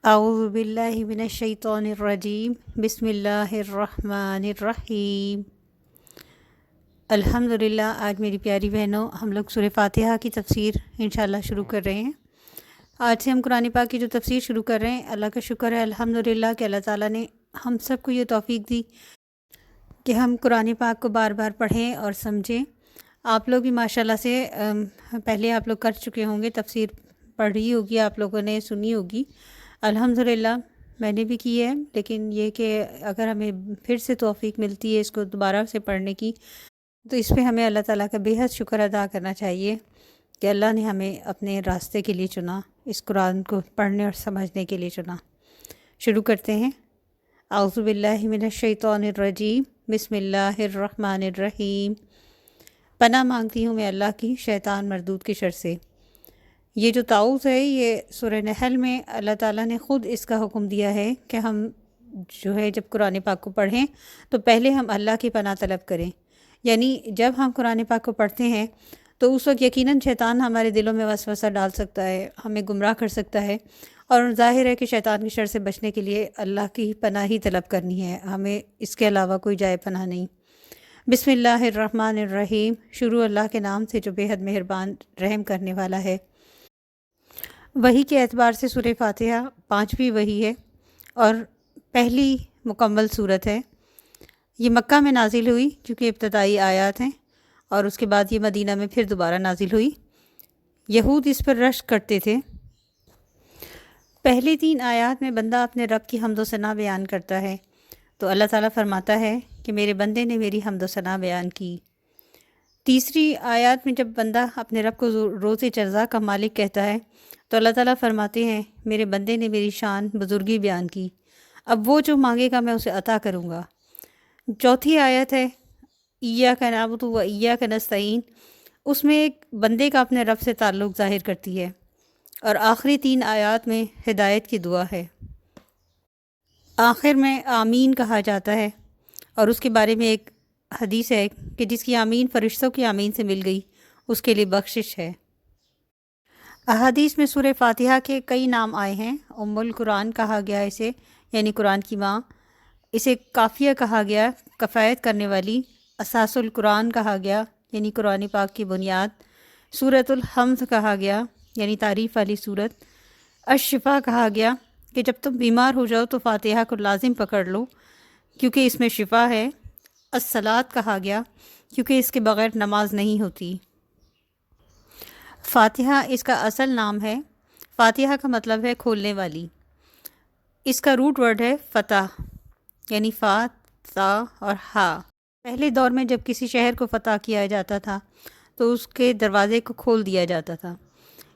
اعوذ باللہ من الشیطان الرجیم بسم اللہ الرحمن الرحیم۔ الحمدللہ، آج میری پیاری بہنوں ہم لوگ سورہ فاتحہ کی تفسیر انشاءاللہ شروع کر رہے ہیں۔ آج سے ہم قرآن پاک کی جو تفسیر شروع کر رہے ہیں، اللہ کا شکر ہے الحمدللہ کہ اللہ تعالیٰ نے ہم سب کو یہ توفیق دی کہ ہم قرآن پاک کو بار بار پڑھیں اور سمجھیں۔ آپ لوگ بھی ماشاءاللہ سے پہلے آپ لوگ کر چکے ہوں گے، تفسیر پڑھی ہوگی، آپ لوگوں نے سنی ہوگی۔ الحمدللہ میں نے بھی کی ہے، لیکن یہ کہ اگر ہمیں پھر سے توفیق ملتی ہے اس کو دوبارہ سے پڑھنے کی، تو اس پہ ہمیں اللہ تعالیٰ کا بے حد شکر ادا کرنا چاہیے کہ اللہ نے ہمیں اپنے راستے کے لیے چنا، اس قرآن کو پڑھنے اور سمجھنے کے لیے چنا۔ شروع کرتے ہیں۔ اعوذ باللہ من الشیطان الرجیم بسم اللہ الرحمن الرحیم۔ پناہ مانگتی ہوں میں اللہ کی شیطان مردود کے شر سے۔ یہ جو تعوذ ہے، یہ سورہ نحل میں اللہ تعالیٰ نے خود اس کا حکم دیا ہے کہ ہم جو ہے جب قرآن پاک کو پڑھیں تو پہلے ہم اللہ کی پناہ طلب کریں۔ یعنی جب ہم قرآن پاک کو پڑھتے ہیں تو اس وقت یقیناً شیطان ہمارے دلوں میں وسوسہ ڈال سکتا ہے، ہمیں گمراہ کر سکتا ہے، اور ظاہر ہے کہ شیطان کی شر سے بچنے کے لیے اللہ کی پناہ ہی طلب کرنی ہے، ہمیں اس کے علاوہ کوئی جائے پناہ نہیں۔ بسم اللہ الرحمن الرحیم۔ شروع اللہ کے نام سے جو بے حد مہربان رحم کرنے والا ہے۔ وحی کے اعتبار سے سورہ فاتحہ پانچویں وحی ہے اور پہلی مکمل صورت ہے۔ یہ مکہ میں نازل ہوئی کیونکہ ابتدائی آیات ہیں، اور اس کے بعد یہ مدینہ میں پھر دوبارہ نازل ہوئی۔ یہود اس پر رشک کرتے تھے۔ پہلی 3 آیات میں بندہ اپنے رب کی حمد و ثنا بیان کرتا ہے، تو اللہ تعالیٰ فرماتا ہے کہ میرے بندے نے میری حمد و ثنا بیان کی۔ تیسری آیات میں جب بندہ اپنے رب کو روز جزا کا مالک کہتا ہے تو اللہ تعالیٰ فرماتے ہیں میرے بندے نے میری شان بزرگی بیان کی، اب وہ جو مانگے گا میں اسے عطا کروں گا۔ چوتھی آیت ہے ایاک نعبد و ایاک نستعین، اس میں ایک بندے کا اپنے رب سے تعلق ظاہر کرتی ہے، اور آخری 3 آیات میں ہدایت کی دعا ہے۔ آخر میں آمین کہا جاتا ہے، اور اس کے بارے میں ایک حدیث ہے کہ جس کی آمین فرشتوں کی آمین سے مل گئی اس کے لیے بخشش ہے۔ احادیث میں سورہ فاتحہ کے کئی نام آئے ہیں۔ ام القرآن کہا گیا اسے، یعنی قرآن کی ماں۔ اسے کافیہ کہا گیا، کفایت کرنے والی۔ اساس القرآن کہا گیا، یعنی قرآن پاک کی بنیاد۔ سورۃ الحمد کہا گیا، یعنی تعریف والی سورت۔ الشفا کہا گیا کہ جب تم بیمار ہو جاؤ تو فاتحہ کو لازم پکڑ لو کیونکہ اس میں شفا ہے۔ الصلاۃ کہا گیا کیونکہ اس کے بغیر نماز نہیں ہوتی۔ فاتحہ اس کا اصل نام ہے۔ فاتحہ کا مطلب ہے کھولنے والی۔ اس کا روٹ ورڈ ہے فتح، یعنی فا، تا اور ہا۔ پہلے دور میں جب کسی شہر کو فتح کیا جاتا تھا تو اس کے دروازے کو کھول دیا جاتا تھا۔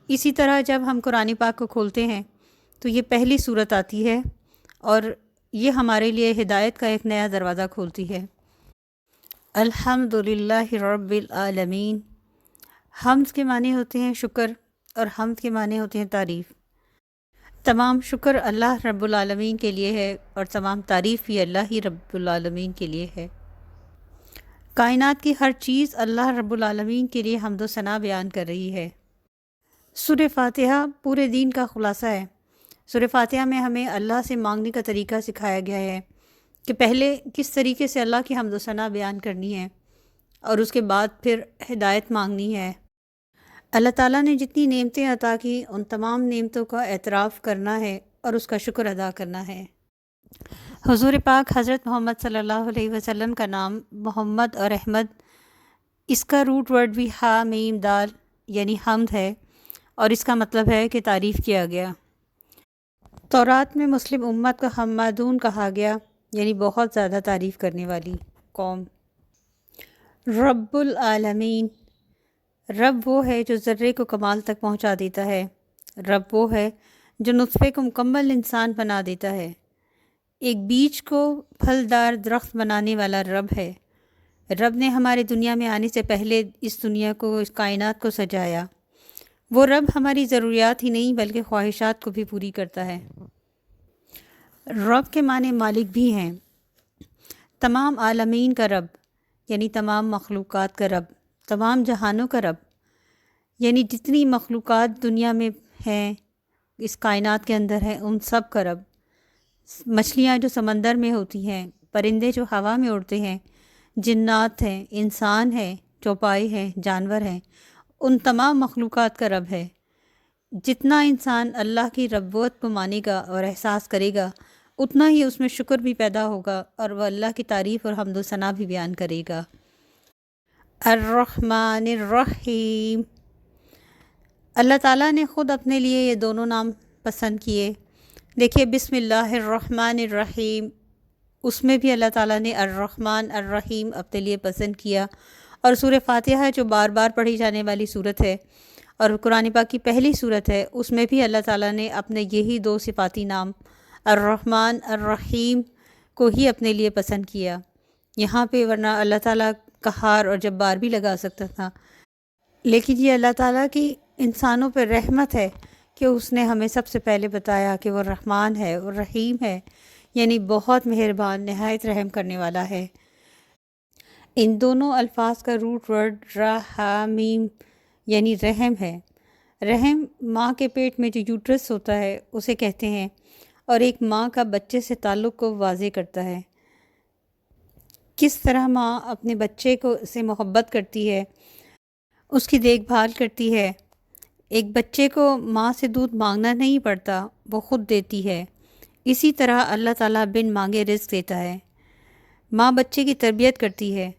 اسی طرح جب ہم قرآن پاک کو کھولتے ہیں تو یہ پہلی صورت آتی ہے، اور یہ ہمارے لیے ہدایت کا ایک نیا دروازہ کھولتی ہے۔ الحمدللہ رب العالمین۔ حمد کے معنی ہوتے ہیں شکر، اور حمد کے معنی ہوتے ہیں تعریف۔ تمام شکر اللہ رب العالمین کے لیے ہے، اور تمام تعریف بھی اللہ ہی رب العالمین کے لیے ہے۔ کائنات کی ہر چیز اللہ رب العالمین کے لیے حمد و ثنا بیان کر رہی ہے۔ سورہ فاتحہ پورے دین کا خلاصہ ہے۔ سورہ فاتحہ میں ہمیں اللہ سے مانگنے کا طریقہ سکھایا گیا ہے کہ پہلے کس طریقے سے اللہ کی حمد و ثنا بیان کرنی ہے، اور اس کے بعد پھر ہدایت مانگنی ہے۔ اللہ تعالیٰ نے جتنی نعمتیں عطا کی ان تمام نعمتوں کا اعتراف کرنا ہے اور اس کا شکر ادا کرنا ہے۔ حضور پاک حضرت محمد صلی اللہ علیہ وسلم کا نام محمد اور احمد، اس کا روٹ ورڈ بھی ہا میم دال یعنی حمد ہے، اور اس کا مطلب ہے کہ تعریف کیا گیا۔ تورات میں مسلم امت کو حمادون کہا گیا، یعنی بہت زیادہ تعریف کرنے والی قوم۔ رب العالمین، رب وہ ہے جو ذرے کو کمال تک پہنچا دیتا ہے۔ رب وہ ہے جو نطفے کو مکمل انسان بنا دیتا ہے۔ ایک بیج کو پھلدار درخت بنانے والا رب ہے۔ رب نے ہمارے دنیا میں آنے سے پہلے اس دنیا کو، اس کائنات کو سجایا۔ وہ رب ہماری ضروریات ہی نہیں بلکہ خواہشات کو بھی پوری کرتا ہے۔ رب کے معنی مالک بھی ہیں۔ تمام عالمین کا رب، یعنی تمام مخلوقات کا رب، تمام جہانوں کا رب، یعنی جتنی مخلوقات دنیا میں ہیں اس کائنات کے اندر ہیں ان سب کا رب، مچھلیاں جو سمندر میں ہوتی ہیں، پرندے جو ہوا میں اڑتے ہیں، جنات ہیں، انسان ہیں، چوپائے ہیں، جانور ہیں، ان تمام مخلوقات کا رب ہے۔ جتنا انسان اللہ کی ربوت کو مانے گا اور احساس کرے گا، اتنا ہی اس میں شکر بھی پیدا ہوگا اور وہ اللہ کی تعریف اور حمد و ثنا بھی بیان کرے گا۔ الرحمن الرحیم، اللہ تعالیٰ نے خود اپنے لیے یہ دونوں نام پسند کیے۔ دیکھیے بسم اللہ الرحمن الرحیم، اس میں بھی اللہ تعالیٰ نے الرحمن الرحیم اپنے لیے پسند کیا، اور سورہ فاتحہ جو بار بار پڑھی جانے والی صورت ہے اور قرآن پاک کی پہلی صورت ہے، اس میں بھی اللہ تعالیٰ نے اپنے یہی دو صفاتی نام الرحمن الرحیم کو ہی اپنے لیے پسند کیا۔ یہاں پہ ورنہ اللہ تعالیٰ قہار اور جبار بھی لگا سکتا تھا، لیکن یہ اللہ تعالیٰ کی انسانوں پہ رحمت ہے کہ اس نے ہمیں سب سے پہلے بتایا کہ وہ رحمان ہے اور رحیم ہے، یعنی بہت مہربان، نہایت رحم کرنے والا ہے۔ ان دونوں الفاظ کا روٹ ورڈ رحمیم یعنی رحم ہے۔ رحم ماں کے پیٹ میں جو یوٹرس ہوتا ہے اسے کہتے ہیں، اور ایک ماں کا بچے سے تعلق کو واضح کرتا ہے۔ کس طرح ماں اپنے بچے کو سے محبت کرتی ہے، اس کی دیکھ بھال کرتی ہے۔ ایک بچے کو ماں سے دودھ مانگنا نہیں پڑتا، وہ خود دیتی ہے۔ اسی طرح اللہ تعالیٰ بن مانگے رزق دیتا ہے۔ ماں بچے کی تربیت کرتی ہے،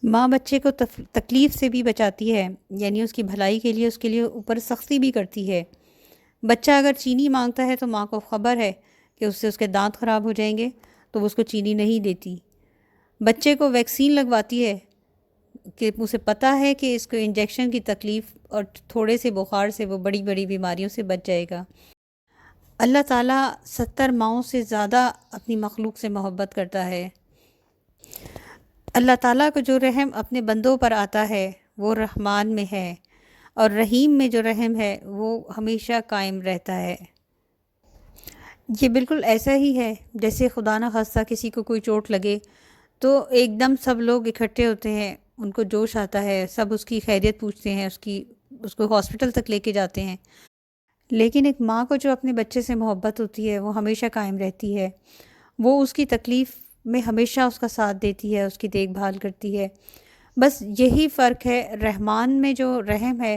ماں بچے کو تکلیف سے بھی بچاتی ہے، یعنی اس کی بھلائی کے لیے اس کے لیے اوپر سختی بھی کرتی ہے۔ بچہ اگر چینی مانگتا ہے تو ماں کو خبر ہے کہ اس سے اس کے دانت خراب ہو جائیں گے، تو وہ اس کو چینی نہیں دیتی۔ بچے کو ویکسین لگواتی ہے کہ اسے پتہ ہے کہ اس کو انجیکشن کی تکلیف اور تھوڑے سے بخار سے وہ بڑی بڑی بیماریوں سے بچ جائے گا۔ اللہ تعالیٰ 70 ماؤں سے زیادہ اپنی مخلوق سے محبت کرتا ہے۔ اللہ تعالیٰ کو جو رحم اپنے بندوں پر آتا ہے وہ رحمان میں ہے، اور رحیم میں جو رحم ہے وہ ہمیشہ قائم رہتا ہے۔ یہ بالکل ایسا ہی ہے جیسے خدا نہ خواستہ کسی کو کوئی چوٹ لگے تو ایک دم سب لوگ اکٹھے ہوتے ہیں، ان کو جوش آتا ہے، سب اس کی خیریت پوچھتے ہیں، اس کو ہاسپٹل تک لے کے جاتے ہیں۔ لیکن ایک ماں کو جو اپنے بچے سے محبت ہوتی ہے وہ ہمیشہ قائم رہتی ہے، وہ اس کی تکلیف میں ہمیشہ اس کا ساتھ دیتی ہے، اس کی دیکھ بھال کرتی ہے۔ بس یہی فرق ہے، رحمان میں جو رحم ہے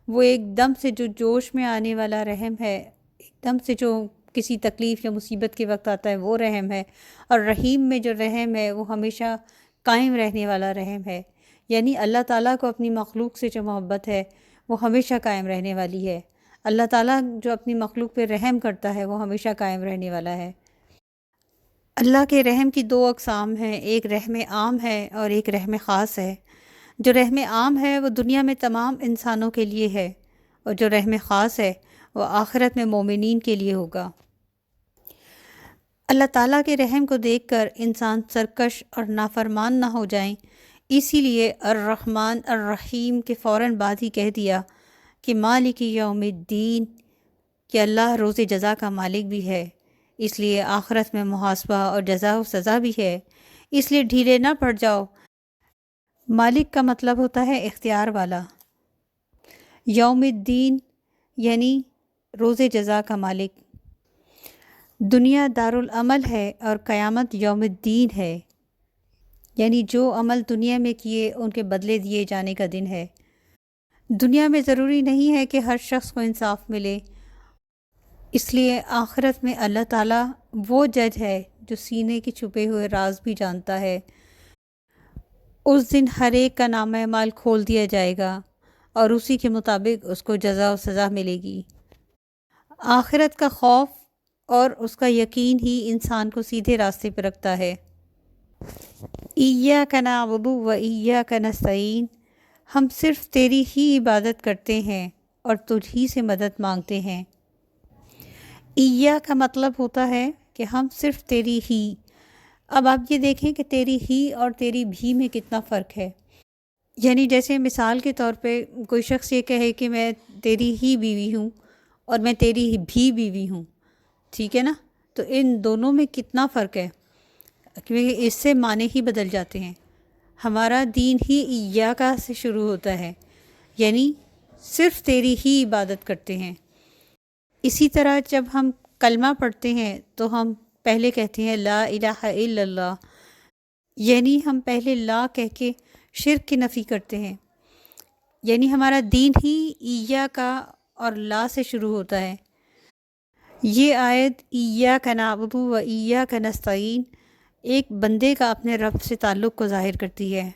وہ ایک دم سے جو جوش میں آنے والا رحم ہے، ایک دم سے جو کسی تکلیف یا مصیبت کے وقت آتا ہے وہ رحم ہے، اور رحیم میں جو رحم ہے وہ ہمیشہ قائم رہنے والا رحم ہے۔ یعنی اللہ تعالیٰ کو اپنی مخلوق سے جو محبت ہے وہ ہمیشہ قائم رہنے والی ہے۔ اللہ تعالیٰ جو اپنی مخلوق پہ رحم کرتا ہے وہ ہمیشہ قائم رہنے والا ہے۔ اللہ کے رحم کی 2 اقسام ہیں، ایک رحم عام ہے اور ایک رحم خاص ہے۔ جو رحم عام ہے وہ دنیا میں تمام انسانوں کے لیے ہے، اور جو رحم خاص ہے وہ آخرت میں مومنین کے لیے ہوگا۔ اللہ تعالیٰ کے رحم کو دیکھ کر انسان سرکش اور نافرمان نہ ہو جائیں، اسی لیے الرحمن الرحیم کے فوراً بعد ہی کہہ دیا کہ مالک یوم الدین، کہ اللہ روز جزا کا مالک بھی ہے، اس لیے آخرت میں محاسبہ اور جزا و سزا بھی ہے، اس لیے ڈھیلے نہ پڑ جاؤ۔ مالک کا مطلب ہوتا ہے اختیار والا۔ یوم الدین یعنی روز جزا کا مالک۔ دنیا دارالعمل ہے اور قیامت یوم الدین ہے، یعنی جو عمل دنیا میں کیے ان کے بدلے دیے جانے کا دن ہے۔ دنیا میں ضروری نہیں ہے کہ ہر شخص کو انصاف ملے، اس لیے آخرت میں اللہ تعالیٰ وہ جج ہے جو سینے کے چھپے ہوئے راز بھی جانتا ہے۔ اس دن ہر ایک کا نامہ اعمال کھول دیا جائے گا اور اسی کے مطابق اس کو جزا و سزا ملے گی۔ آخرت کا خوف اور اس کا یقین ہی انسان کو سیدھے راستے پر رکھتا ہے۔ ایاک نعبد و ایاک نستعین، ہم صرف تیری ہی عبادت کرتے ہیں اور تجھ ہی سے مدد مانگتے ہیں۔ ایاک کا مطلب ہوتا ہے کہ ہم صرف تیری ہی۔ اب آپ یہ دیکھیں کہ تیری ہی اور تیری بھی میں کتنا فرق ہے۔ یعنی جیسے مثال کے طور پہ کوئی شخص یہ کہے کہ میں تیری ہی بیوی ہوں اور میں تیری بھی بیوی ہوں، ٹھیک ہے نا؟ تو ان دونوں میں کتنا فرق ہے، کیونکہ اس سے معنی ہی بدل جاتے ہیں۔ ہمارا دین ہی ایاکا سے شروع ہوتا ہے، یعنی صرف تیری ہی عبادت کرتے ہیں، اسی طرح جب ہم کلمہ پڑھتے ہیں تو ہم پہلے کہتے ہیں لا الہ الا اللہ، یعنی ہم پہلے لا کہہ کے شرک کی نفی کرتے ہیں، یعنی ہمارا دین ہی ایاک اور لا سے شروع ہوتا ہے۔ یہ آیت ایاک نعبد و ایاک نستعین ایک بندے کا اپنے رب سے تعلق کو ظاہر کرتی ہے۔